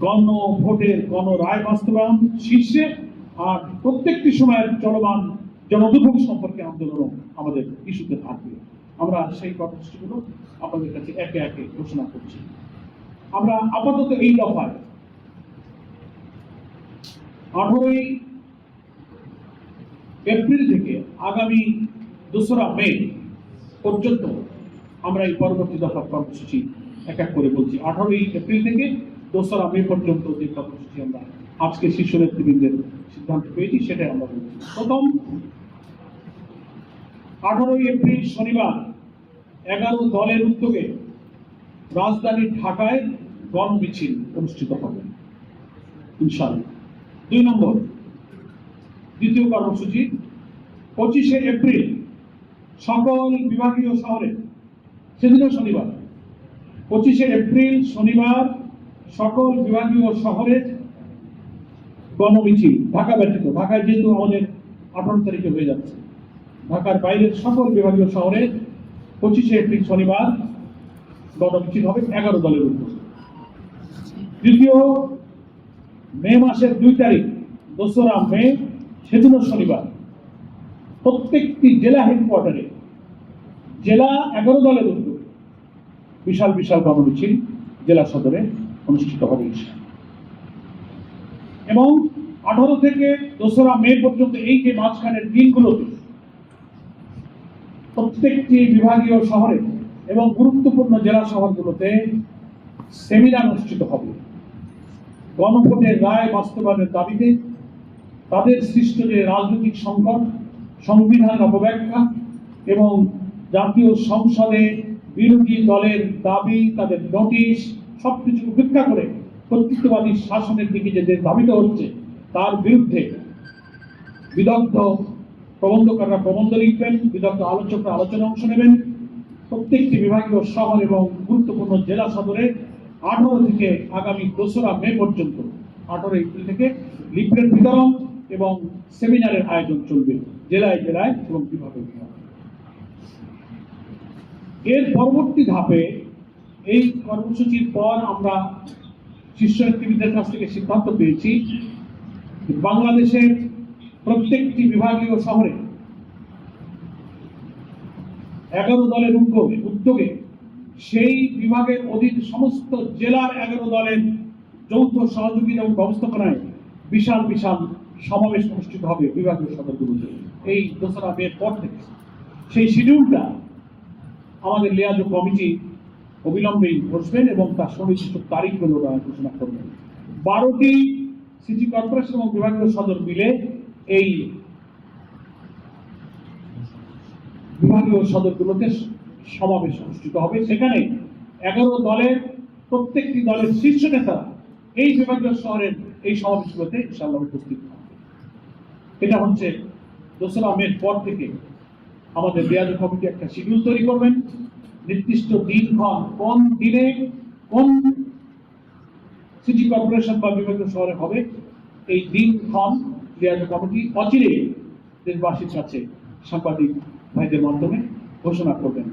গণভোটের গণরায় বাস্তবায়ন শীর্ষে, আর প্রত্যেকটি সময়ের চলমান জনদুর্ভোগ সম্পর্কে আন্দোলন আমাদের ইস্যুতে থাকবে। আমরা সেই কর্মসূচিগুলো আপনাদের কাছে একে একে ঘোষণা করছি। আমরা আপাতত এই দফায় 18ই এপ্রিল থেকে আগামী 2রা মে পর্যন্ত আমরা এই পরবর্তী দফার কর্মসূচি এক এক করে বলছি। 18ই এপ্রিল থেকে 2রা মে পর্যন্ত যে কর্মসূচি আমরা আজকে শীর্ষ নেতৃবৃন্দের সিদ্ধান্ত পেয়েছি সেটাই আমরা বলছি। প্রথম, 18ই এপ্রিল শনিবার 11 দলের উদ্যোগে রাজধানী ঢাকায় গণমিছিল অনুষ্ঠিত হবে ইনশাআল্লাহ। 2 নম্বর, দ্বিতীয় কর্মসূচি 25শে এপ্রিল সকল বিভাগীয় শহরে, সেদিনও শনিবার, 25শে এপ্রিল শনিবার সকল বিভাগীয় শহরে গণমিছিল, ঢাকা ব্যতীত, ঢাকায় যেহেতু আমাদের 18 তারিখে হয়ে যাচ্ছে, ঢাকার বাইরের সকল বিভাগীয় শহরে 25শে এপ্রিল শনিবার গণমিছিল হবে 11 দলের উদ্যোগে। তৃতীয়, মে মাসের 2 তারিখ 2রা মে, সেদিনও শনিবার, প্রত্যেকটি জেলা হেডকোয়ার্টারে জেলা 11 দলের উদ্যোগে বিশাল বিশাল গণমিছিল জেলা সদরে অনুষ্ঠিত হবে। এবং 18 থেকে 2রা মে পর্যন্ত এই যে মাঝখানের দিনগুলোতে প্রত্যেকটি বিভাগীয় শহরে এবং গুরুত্বপূর্ণ জেলা শহরগুলোতে সেমিনার অনুষ্ঠিত হবে গণভোটের রায় বাস্তবায়নের দাবিতে, তাদের সৃষ্ট যে রাজনৈতিক সংকট, সংবিধান অপব্যাখ্যা এবং জাতীয় সংসদে বিরোধী দলের দাবি, তাদের নোটিশ সবকিছু উপেক্ষা করে কর্তৃত্ববাদী শাসনের দিকে যে ধাবিত হচ্ছে তার বিরুদ্ধে বিদগ্ধ প্রবন্ধকাররা প্রবন্ধ লিখবেন, বিদগ্ধ আলোচকরা আলোচনায় অংশ নেবেন। প্রত্যেকটি বিভাগীয় শহর এবং গুরুত্বপূর্ণ জেলা সদরে 18 থেকে আগামী 2রা মে পর্যন্ত, 18 এপ্রিল থেকে লিফলেট বিতরণ এবং সেমিনারের আয়োজন চলবে জেলায় জেলায় এবং বিভাগে বিভাগে। এর পরবর্তী ধাপে এই কর্মসূচির পর আমরা শীর্ষ নেতৃবৃন্দের কাছ থেকে সিদ্ধান্ত পেয়েছি বাংলাদেশের প্রত্যেকটি বিভাগীয় শহরে 11 দলের উদ্যোগে সেই বিভাগের অধীন সমস্ত জেলার 11 দলের যৌথ সহযোগিতা এবং ব্যবস্থাপনায় বিশাল বিশাল সমাবেশ অনুষ্ঠিত হবে বিভাগীয় সদরগুলোতে এই 2রা মের পর থেকে। সেই শিডিউলটা আমাদের লিয়াজো কমিটি অবিলম্বেই বসবেন এবং তার সুনির্দিষ্ট তারিখগুলো ঘোষণা করবেন। 12টি সিটি কর্পোরেশন এবং বিভাগীয় সদর মিলে এই বিভাগীয় সদরগুলোতে সমাবেশ অনুষ্ঠিত হবে। সেখানে 11 দলের প্রত্যেকটি দলের শীর্ষ নেতারা এই বিভাগীয় শহরের এই সমাবেশগুলোতে ইনশাআল্লাহ উপস্থিত থাকবে। এটা হচ্ছে 2রা মের পর থেকে আমাদের লিয়াজো কমিটি একটা শিডিউল তৈরি করবেন, নির্দিষ্ট দিনক্ষণ কোন দিনে কোন সিটি কর্পোরেশন বা বিভাগীয় শহরে হবে এই দিনক্ষণ লিয়াজো কমিটি অচিরে দেশবাসীর কাছে সাংবাদিক ভাইদের মাধ্যমে ঘোষণা করবেন।